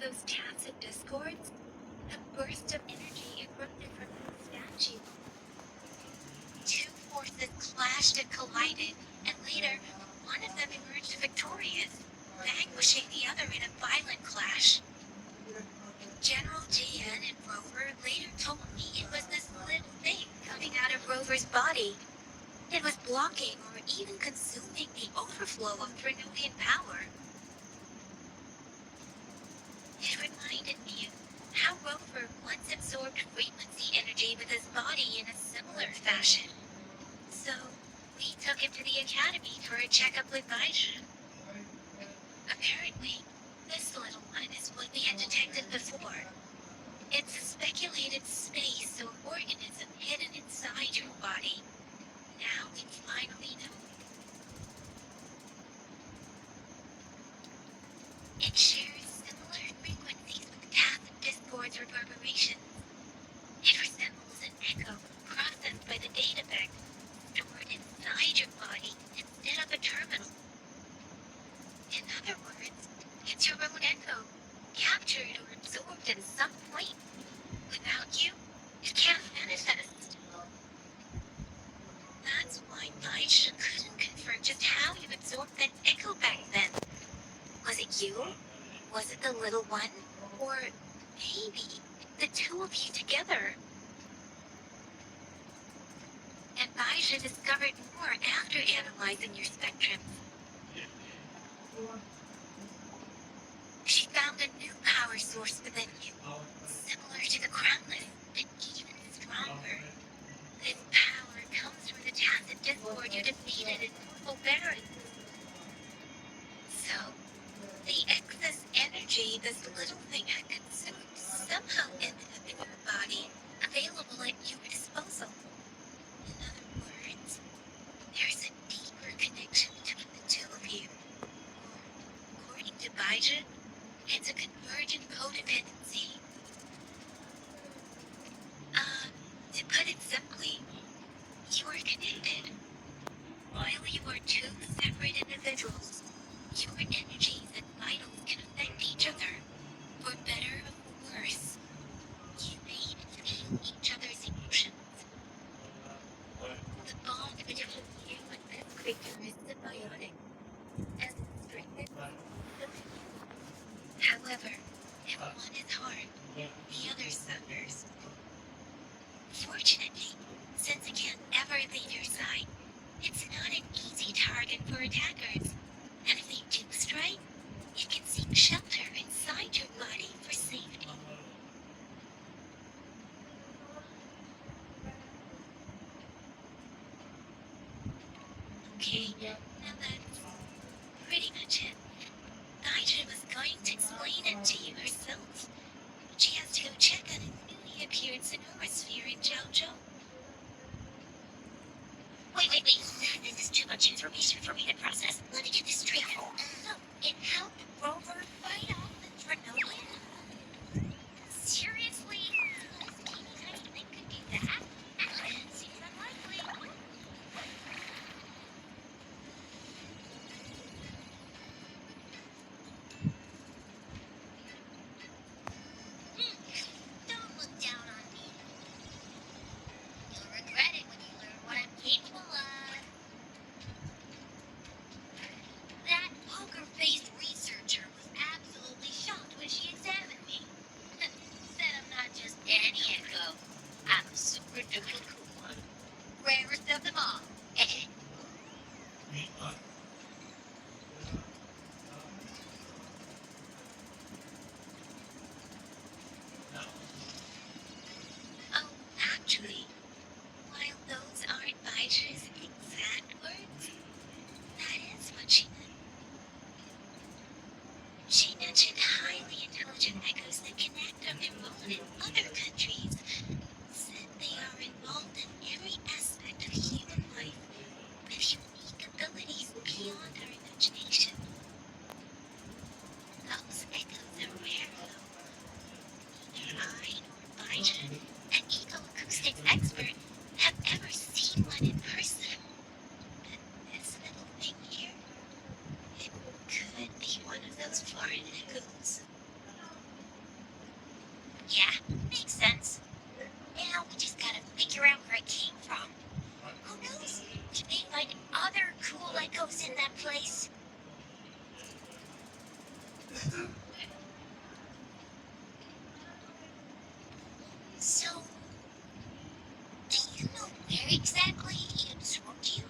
those tacit discords, a burst of energy erupted from the statue. Two forces clashed and collided, and later, one of them emerged victorious, vanquishing the other in a violent clash. General Jan and Rover later told me it was this little thing coming out of Rover's body. It was blocking or even consuming the overflow of Trinovian power. It reminded me of how Rover once absorbed frequency energy with his body in a similar fashion. So, we took him to the academy for a checkup with Baiju. Apparently, this little one is what we had detected before. It's a speculated space or organism hidden inside your body. Now we finally know. It shares similar frequencies with tacit discords reverberations. It resembles an echo processed by the data bank, stored inside your body instead of a terminal. In other words, it's your own echo, captured or absorbed at some point. Without you, it can't manifest. That's why Baisha couldn't confirm just how you absorbed that echo back then. Was it you? Was it the little one? Or maybe the two of you together? And Baisha discovered more after analyzing your spectrum. She found a new power source within you, similar to the crownless, but even stronger. This power comes from the tacit discord you defeated in Purple Baron. So, the excess energy this little thing had consumed somehow ended up in your body, available at your disposal. In other words, there's a deeper connection between the two of you. According to Baiju, it's a convergent codependency. To put it simply, you are connected. While you are two separate individuals, your energies and vitals can affect each other, for better or for worse. You may even feel each other's emotions. The bond between you and this creature is symbiotic, as strengthened. However, if one is harmed, the other suffers. Fortunately, since it can't ever leave your side, it's not an easy target for attackers, and if they do strike, you can seek shelter inside your body for safety. Okay, now that's pretty much it. Baiju was going to explain it to you herself. She has to go check on a newly appeared Sonora sphere in Jiaozhou. Wait. This is too much information for me to process. Let me get this straight. So, it helped Rover fight off the Trinovian? Seriously? This teeny tiny thing could do that? Seems unlikely. Don't look down on me. You'll regret it when you learn what I'm capable of. That poker-faced researcher was absolutely shocked when she examined me. Said I'm not just any echo. I'm a super-duper cool one. Rarest of them all. Oh, actually, while those aren't Baiju's exact words, that is what she meant. She mentioned highly intelligent echoes that connect or enroll in other countries. Said they are involved in every aspect of human life with unique abilities beyond our imagination. Those echoes are rare, though. Neither I nor Baiju, an eco-acoustics expert, have ever seen one in person. But this little thing here, it could be one of those foreign echoes. Yeah, makes sense. Now we just gotta figure out where it came from. Who knows? We may find other cool echoes in that place. So, do you know where exactly he absorbed you?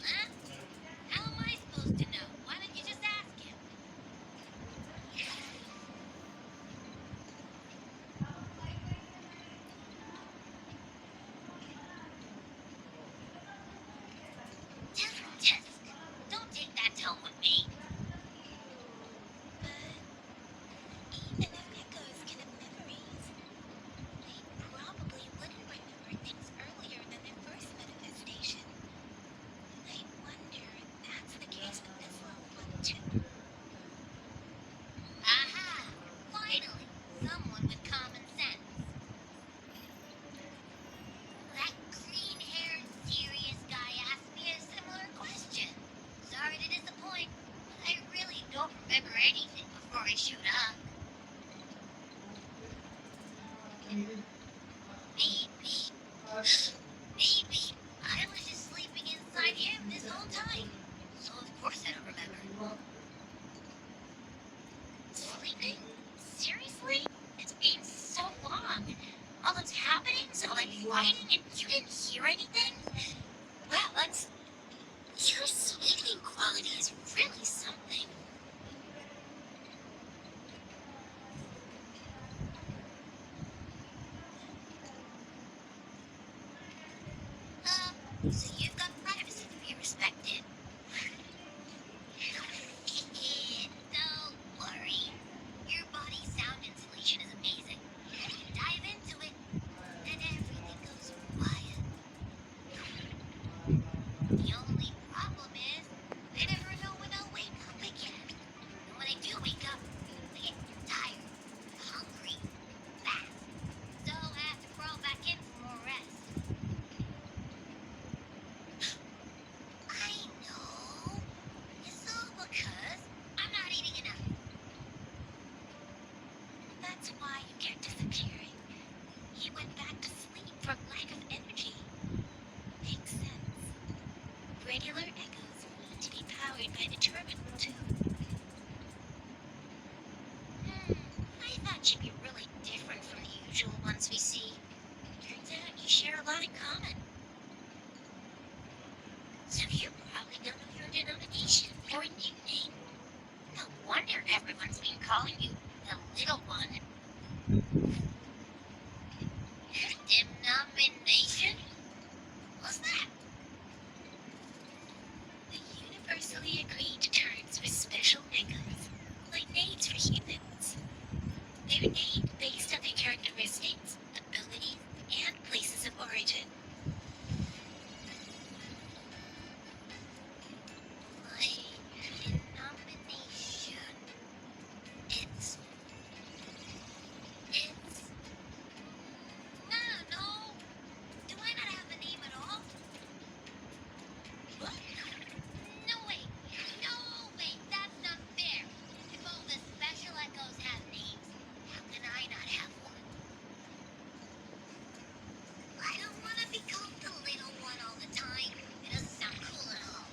Huh? How am I supposed to know? Why don't you just ask him? Just don't take that tone with me. But even if echoes can have memories, they probably wouldn't remember things earlier than their first manifestation. I wonder if that's the case with this little one too. Aha! Finally, someone with common sense. That green-haired, serious guy asked me a similar question. Sorry to disappoint, but I really don't remember anything before I showed up. Maybe, maybe I was just sleeping inside him this whole time. So of course I don't remember. Sleeping? Seriously? It's been so long. All that's happening, so like fighting and you didn't hear anything? Wow, that's... Your sleeping quality is really something. So you've got privacy to be respected. Don't worry. Your body's sound insulation is amazing. Dive into it, and everything goes quiet. The only problem is, I never know when I'll wake up again. And when I do wake up, I get tired, hungry, fast. So I have to crawl back in for more rest. I know. It's all because I'm not eating enough. That's why you kept disappearing. He went back to sleep from lack of energy. Makes sense. Regular echoes need to be powered by the terminal, too. I thought you'd be really different from the usual ones we see. Turns out you share a lot in common. So you probably don't know your denomination or nickname. No wonder everyone's been calling you the little one. Denomination? What's that? The universally agreed terms for special echoes, like names for humans. They're named based on their characteristics, abilities, and places of origin. My denomination. It's... I don't know. Do I not have a name at all? What? No way. No way. That's not fair. If all the special echoes have names, how can I not have one? I don't want to be called the little one all the time. It doesn't sound cool at all.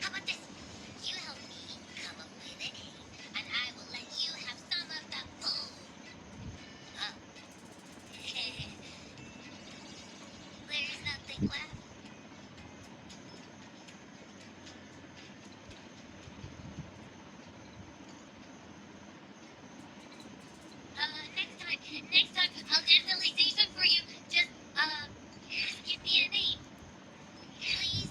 How about this? You help me come up with a name, and I will let you have some of the food. Oh. There's nothing left. Next time, I'll definitely say some for you. Just give me a name, please.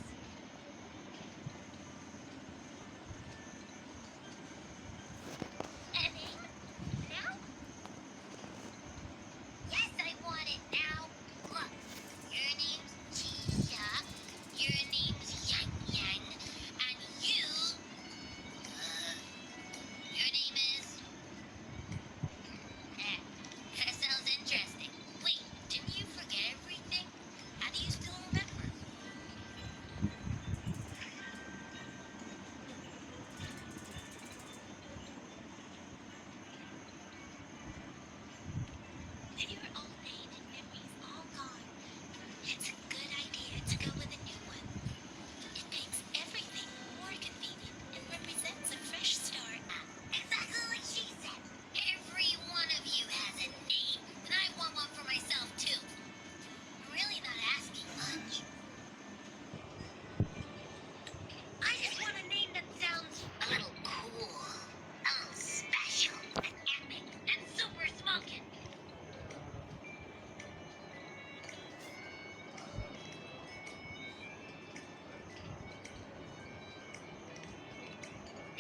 A name? Now? Yes, I want it now. Look, your name's Keisha, your name's Yang Yang, and your name is... Eh, that sounds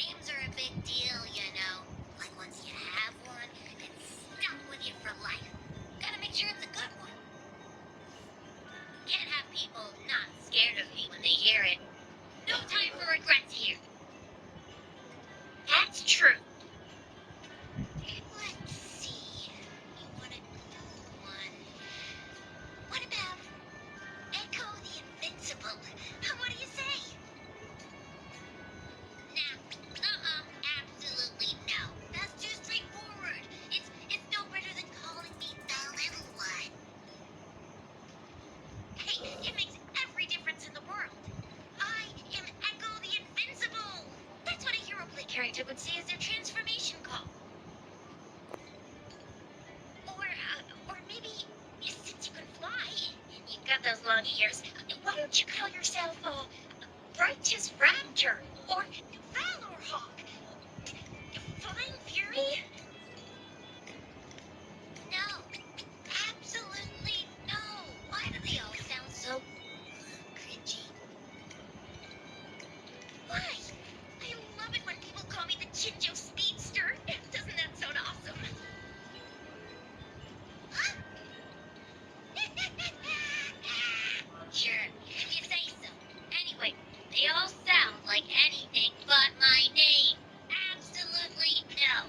Names are a big deal, you know. Like once you have one, it's stuck with you for life. Gotta make sure it's a good one. Can't have people not scared of me when they hear it. No time for regrets here. That's true. Let's see. You want a new one? What about Echo the Invincible? What do you say? Nah, absolutely no. That's too straightforward. It's no better than calling me the little one. Hey, it makes every difference in the world. I am Echo the Invincible. That's what a hero play character would say as their transformation call. Or maybe since you can fly and you've got those long ears, why don't you call yourself Righteous Raptor or Valor Hawk? Flying Fury? No, absolutely no. Why do they all sound so cringy? Why? I love it when people call me the Chinjo Speedster. Doesn't that sound awesome? Huh? Sure, if you say so. Anyway, they all sound like anything but my name. Absolutely no.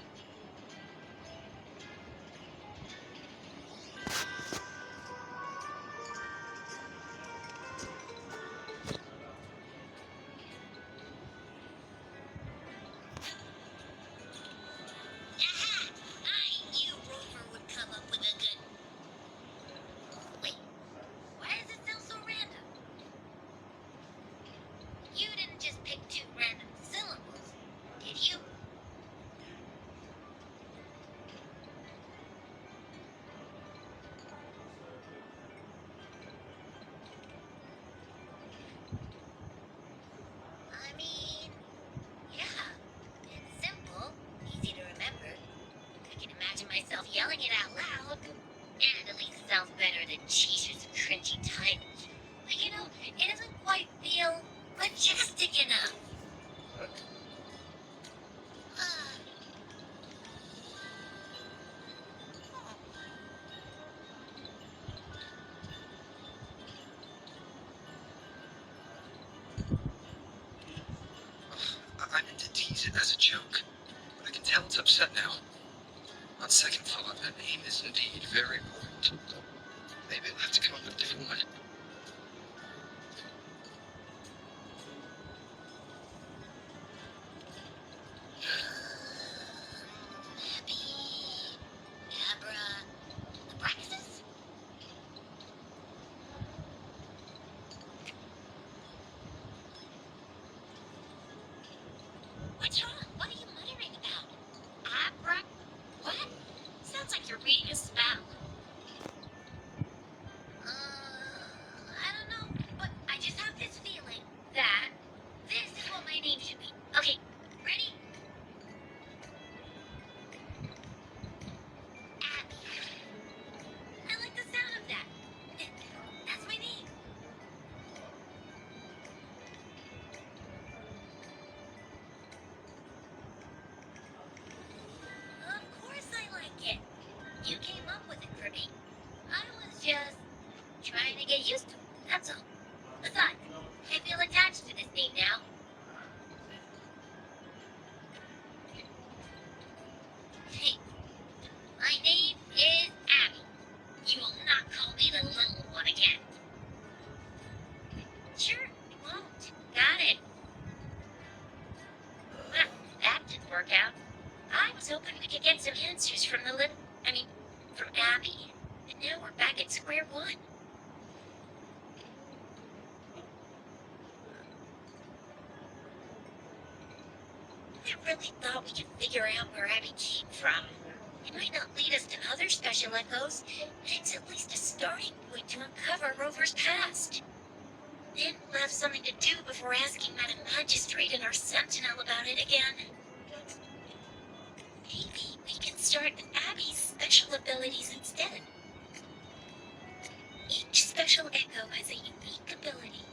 Aha! I knew Rover would come up with a good... Wait, why does it sound so random? You didn't just pick two random syllables, did you? I mean, yeah, it's simple, easy to remember. I can imagine myself yelling it out loud. And at least it sounds better than Cheese's cringy title. But you know, it doesn't quite feel majestic enough. I meant to tease it as a joke, but I can tell it's upset now. On second thought, that name is indeed very important. Maybe I'll have to come up with a different one. Abracadabra. What's wrong? What are you muttering about? Abra... What? Sounds like you're reading a spell. I don't know, but I just have this feeling that this is what my name should be. Okay, ready? Abby. I like the sound of that. That's my name. Of course I like it. You came up with it for me. I was just trying to get used to it, that's all. Besides, I feel attached to this name now. Hey, my name is Abby. You will not call me the little one again. Sure, won't. Got it. Well, that didn't work out. I was hoping we could get some answers from from Abby. And now we're back at square one. I really thought we could figure out where Abby came from. It might not lead us to other special echoes, but it's at least a starting point to uncover Rover's past. Then we'll have something to do before asking Madam Magistrate and our Sentinel about it again. Maybe we can start with Abby's special abilities instead. Each special echo has a unique ability.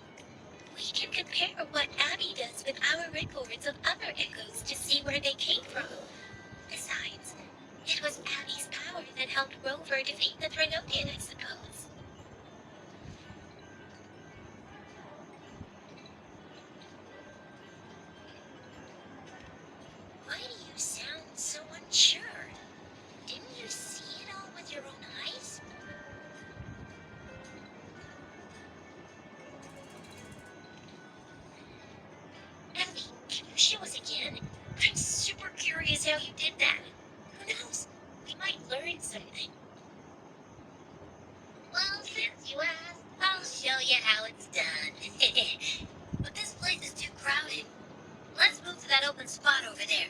We can compare what Abby does with our records of other echoes to for defeating the Trinodian, I suppose. Why do you sound so unsure? Didn't you see it all with your own eyes? Abby, can you show us again? I'm super curious how you did that. Who knows? We might learn something. Well, since you asked, I'll show you how it's done. But this place is too crowded. Let's move to that open spot over there.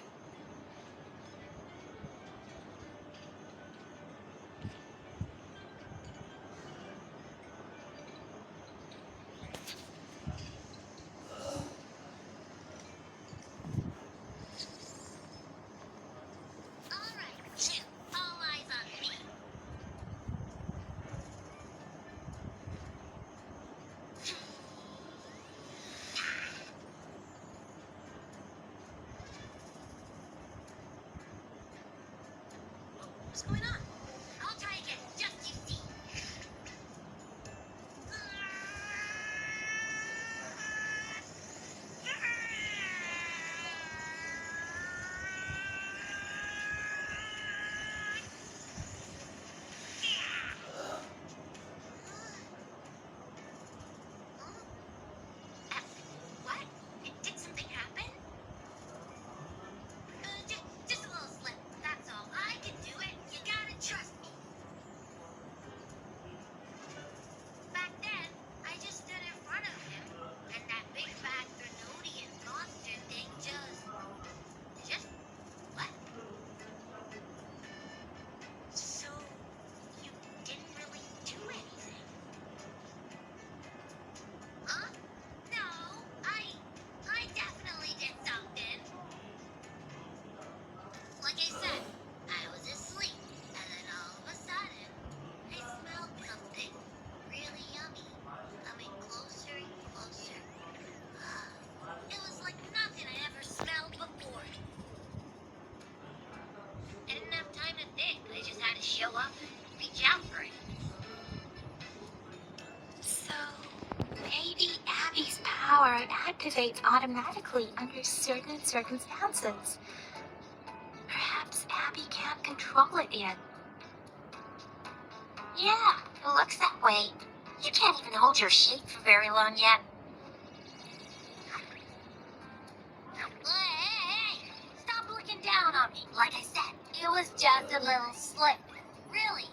All right, Jim, all eyes on me. What's going on? I'll try again, just you see. What? Did something happen? Just a little slip, that's all. I can do it. You gotta trust me. Back then, I just stood in front of him, and that big fat Grenodian monster thing just what? So, you didn't really do anything? Huh? No, I definitely did something. Like I said, I was asleep, and then all of a sudden, I smelled something really yummy, coming closer and closer. It was like nothing I'd ever smelled before. I didn't have time to think. I just had to show up and reach out for it. So, maybe Abby's power activates automatically under certain circumstances. Perhaps Abby can't control it yet. Yeah, it looks that way. You can't even hold your shape for very long yet. Hey! Stop looking down on me. Like I said, it was just a little slip. Really.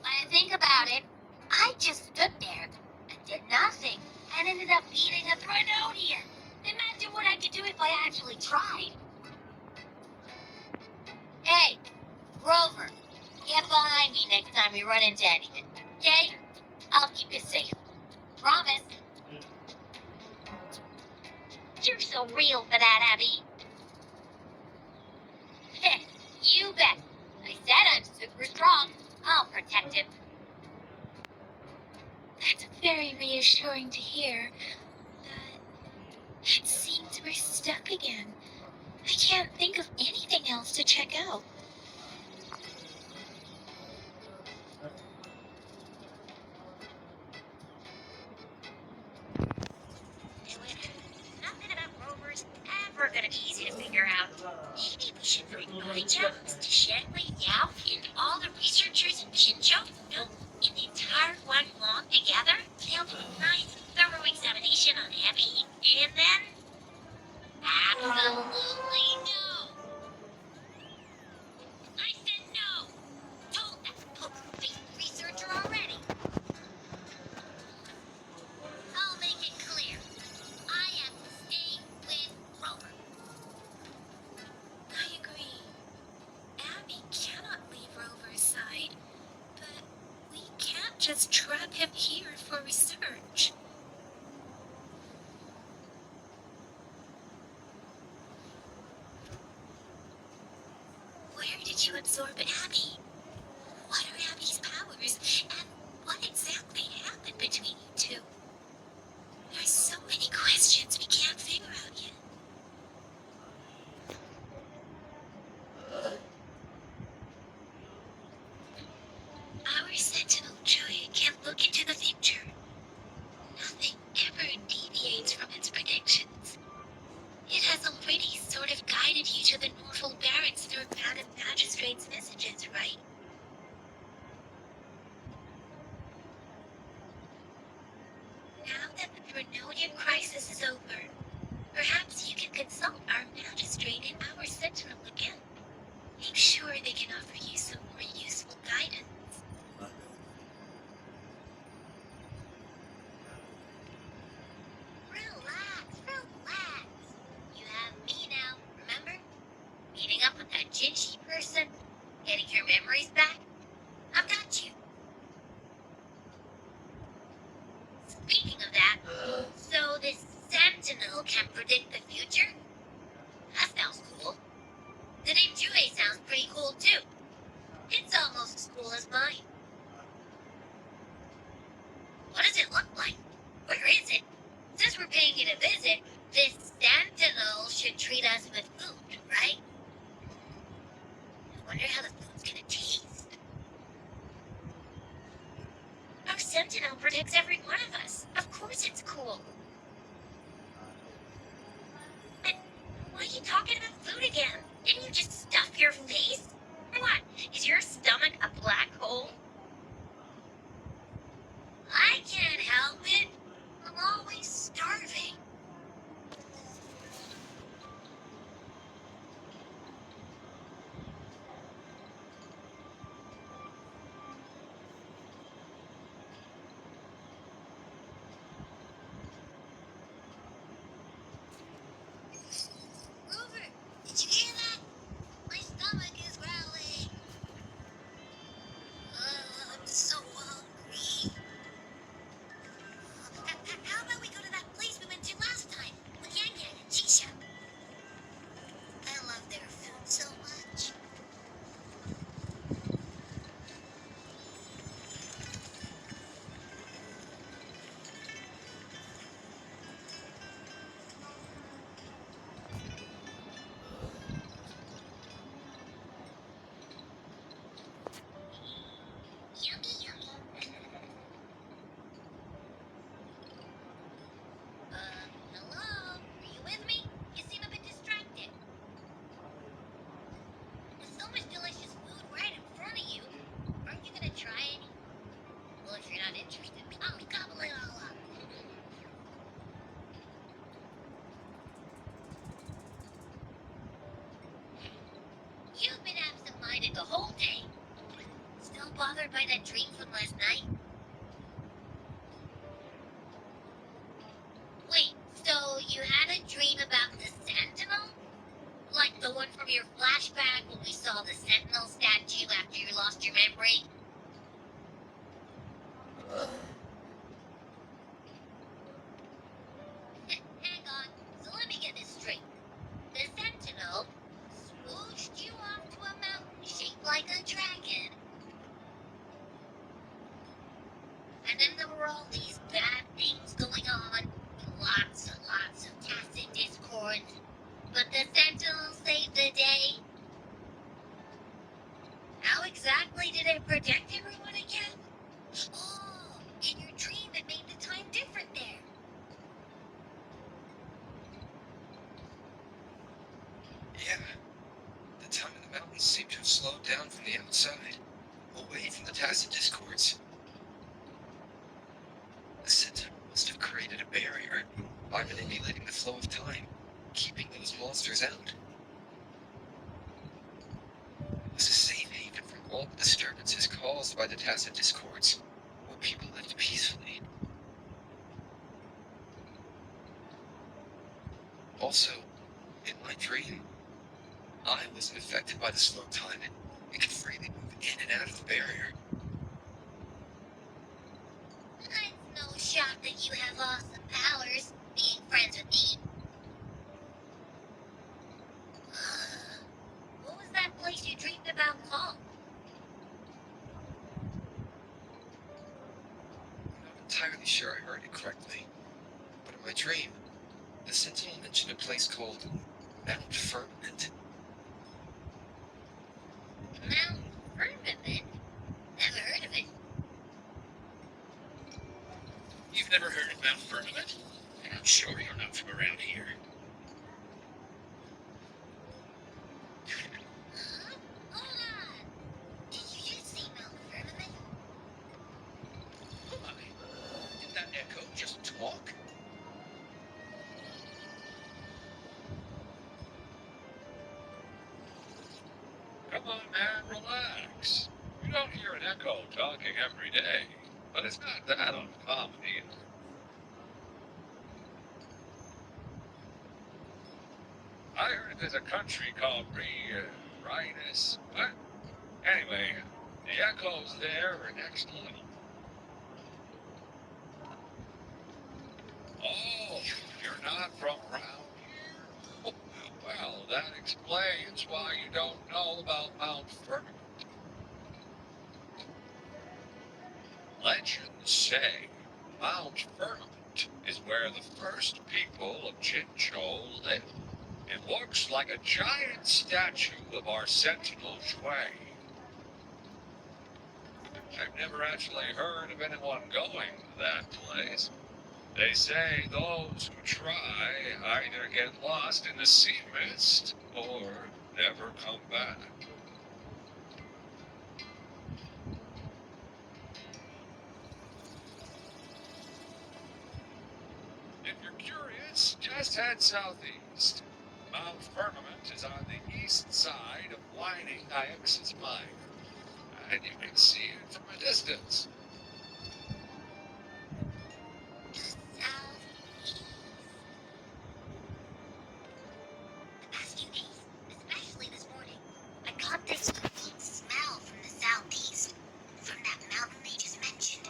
When I think about it, I just stood there and did nothing and ended up beating a Trinodian. Imagine what I could do if I actually tried. Hey, Rover, get behind me next time we run into anything, okay? I'll keep you safe. Promise. You're so real for that, Abby. You bet. I said I'm super strong. I'll protect him. That's very reassuring to hear. But it seems we're stuck again. I can't think of anything else to check out. Nothing about Rover's ever gonna be easy to figure out. Maybe we should bring Jones to Shanley, Yao, and all the researchers in Shinjo, in the entire one long together. They'll do a nice, thorough examination on Abby, and then... Absolutely no! I said no! Told that poker-faced researcher already. I'll make it clear. I have to stay with Rover. I agree. Abby cannot leave Rover's side, but we can't just trap him here for research. Where did you absorb Abby? What are Abby's powers, and what exactly happened between you two? There's so many questions we can't figure out yet. Sentinel can predict the future? That sounds cool. The name Juve sounds pretty cool too. It's almost as cool as mine. What does it look like? Where is it? Since we're paying it a visit, this Sentinel should treat us with food, right? I wonder how the food's gonna taste. Our Sentinel protects every one of us. Of course it's cool. But why are you talking about food again? Didn't you just stuff your face? What? Is your stomach a black hole? I can't help it. I'm always starving. Rover, did you hear that? My stomach is growling. I'm so hungry. How about we go to that place we went to last time with Yang Yang and Chisha? I love their food so much. Yummy, yummy. Hello? Are you with me? You seem a bit distracted. There's so much delicious food right in front of you. Aren't you gonna try any? Well, if you're not interested, I'll gobble it all up. You've been absent-minded the whole day. Still bothered by that dream from last night? Wait, so you had a dream about the Sentinel? Like the one from your flashback when we saw the Sentinel statue after you lost your memory? Hang on, so let me get this straight. The Sentinel swooshed you off to a mountain shaped like a dragon. And then there were all these bad things going on. Lots and lots of tacit discord. But the Sentinel saved the day. How exactly did it protect everyone again? Oh, in your dream it made the time different there. Yeah. The time in the mountains seemed to have slowed down from the outside, away from the tacit discords. The Sentinel must have created a barrier by manipulating the flow of time, keeping those monsters out. It was a safe haven from all the disturbances caused by the tacit discords, where people lived peacefully. Also, in my dream, I wasn't affected by the slow time and could freely move in and out of the barrier. It's no shock that you have awesome powers, being friends with me. What was that place you dreamed about called? I'm not entirely sure I heard it correctly, but in my dream, the Sentinel mentioned a place called Mount Firmament. Mount Firmament? Never heard of it. You've never heard of Mount Firmament? I'm sure you're not from around here. Huh? Hold on. Did you just see Mount Firmament? Oh my. Did that echo just talk? Come on, man, relax. You don't hear an echo talking every day, but it's not that uncommon either. I heard there's a country called Rhinus. What? Anyway, the echoes there are next level. Oh, you're not not from around here? Well, that explains why you don't know about Mount Firmament. Legends say Mount Firmament is where the first people of Jinzhou lived. It looks like a giant statue of our sentinel Shui. I've never actually heard of anyone going to that place. They say those who try either get lost in the sea mist or never come back. If you're curious, just head southeast. Mount Firmament is on the east side of Whining Iams's Mine, and you can see it from a distance. Southeast. The past few days, especially this morning, I got this unique smell from the southeast, from that mountain they just mentioned.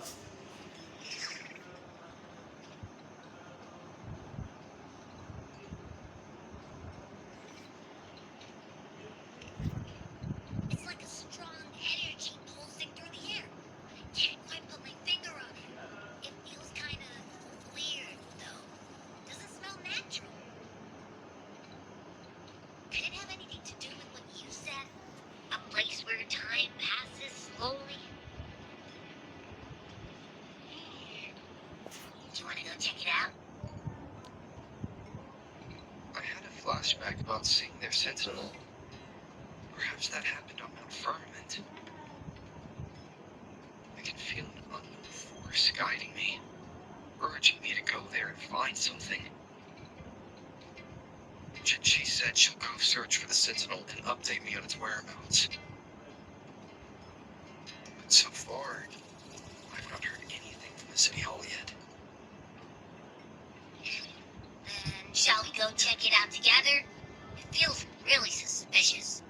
It's like a strong energy pulsing through the air. I can't quite put my finger on it. It feels kind of weird, though. Doesn't smell natural. Could it have anything to do with what you said? A place where time passes slowly? Do you want to go check it out? I had a flashback about seeing their sentinel. Perhaps that happened on Mount Firmament. I can feel an unknown force guiding me, urging me to go there and find something. She said she'll go search for the sentinel and update me on its whereabouts. But so far, I've not heard anything from the city hall yet. Then shall we go check it out together? It feels really suspicious.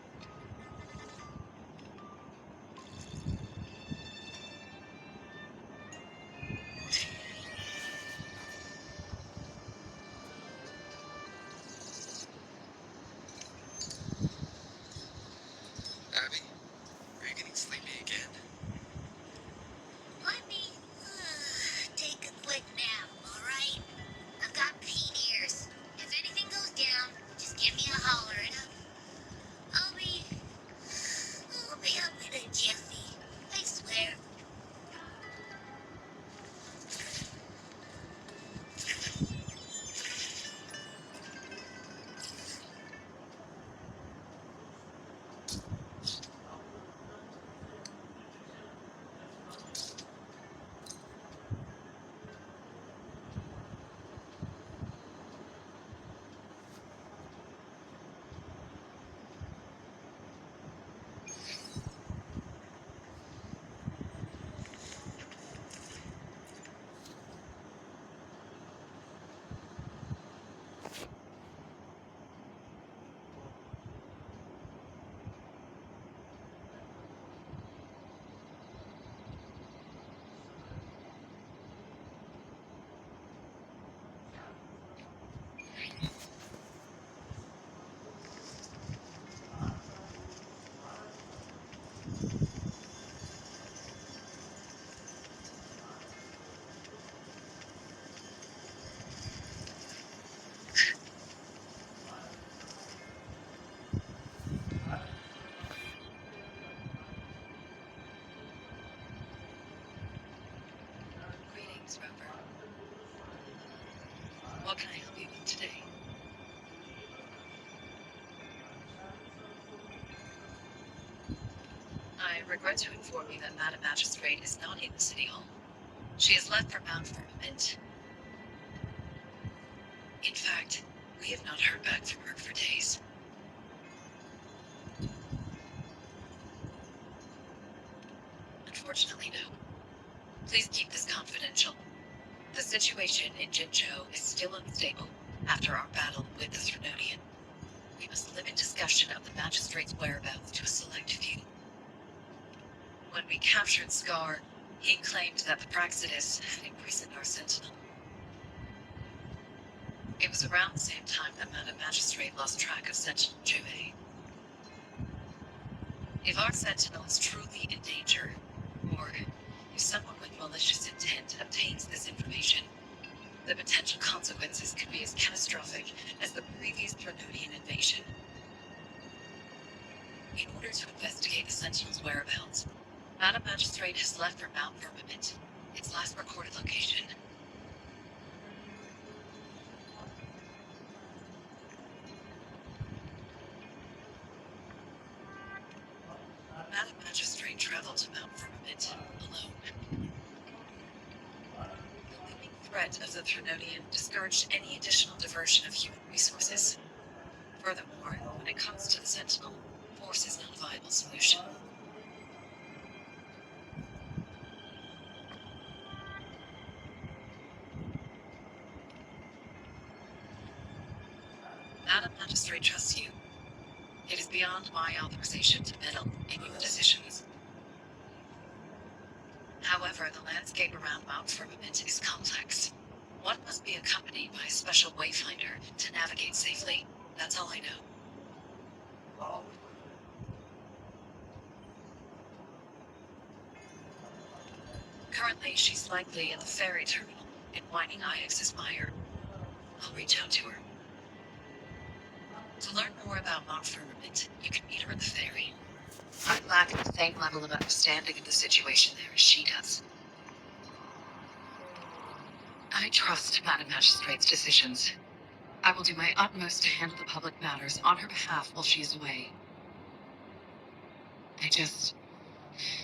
Abby, are you getting sleepy again? Let me take a quick nap, alright? I've got keen ears. If anything goes down, just give me a holler and I'll be up in a jiffy. I swear. Greetings, Rover. What can I help you with today? I regret to inform you that Madam Magistrate is not in the City Hall. She has left for Mount Firmament. In fact, we have not heard back from her for days. Unfortunately, no. Please keep this confidential. The situation in Jinzhou is still unstable after our battle with the Threnodian. We must limit discussion of the magistrate's whereabouts to a select few. When we captured Scar, he claimed that the Praxidus had imprisoned our sentinel. It was around the same time that Madam Magistrate lost track of Sentinel Juve. If our Sentinel is truly in danger, or if someone with malicious intent obtains this information, the potential consequences could be as catastrophic as the previous Ternodian invasion. In order to investigate the Sentinel's whereabouts, Madam Magistrate has left for Mount Firmament, its last recorded location. Madam Magistrate traveled to Mount Firmament alone. The looming threat of the Ternodian discouraged any additional diversion of human resources. Furthermore, when it comes to the Sentinel, force is not a viable solution. Madam Magistrate trusts you. It is beyond my authorization to meddle in your decisions. However, the landscape around Mount Firmament is complex. One must be accompanied by a special wayfinder to navigate safely. That's all I know. Currently, she's likely in the ferry terminal in Whining Ix's Mire. I'll reach out to her. To learn more about Mount Firmament, you can meet her at the ferry. I lack the same level of understanding of the situation there as she does. I trust Madam Magistrate's decisions. I will do my utmost to handle the public matters on her behalf while she is away.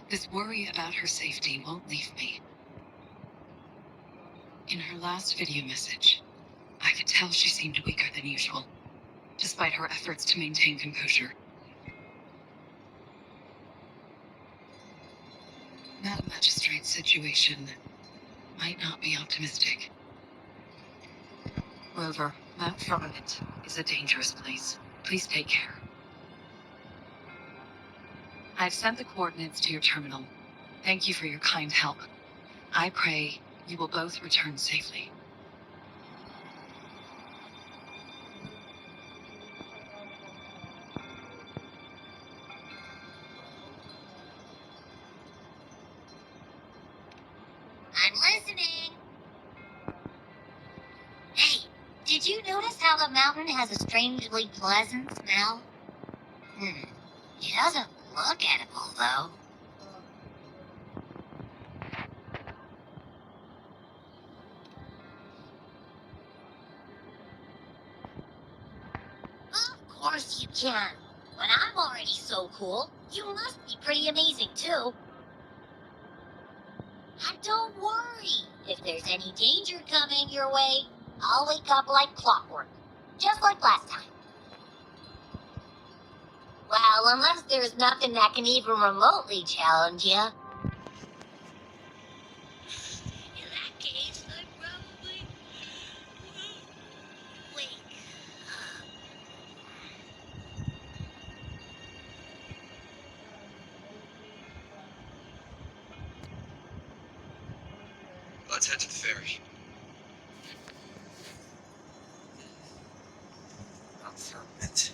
This worry about her safety won't leave me. In her last video message, I could tell she seemed weaker than usual, despite her efforts to maintain composure. Madam Magistrate's situation might not be optimistic. Moreover, Mount Firmament is a dangerous place. Please take care. I've sent the coordinates to your terminal. Thank you for your kind help. I pray you will both return safely. I'm listening. Hey, did you notice how the mountain has a strangely pleasant smell? It doesn't look edible, though. Of course you can. When I'm already so cool, you must be pretty amazing, too. And don't worry. If there's any danger coming your way, I'll wake up like clockwork. Just like last time. Well, unless there's nothing that can even remotely challenge you. In that case, I probably wake up. Let's head to the ferry. Mount Firmament.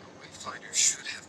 A wayfinder should have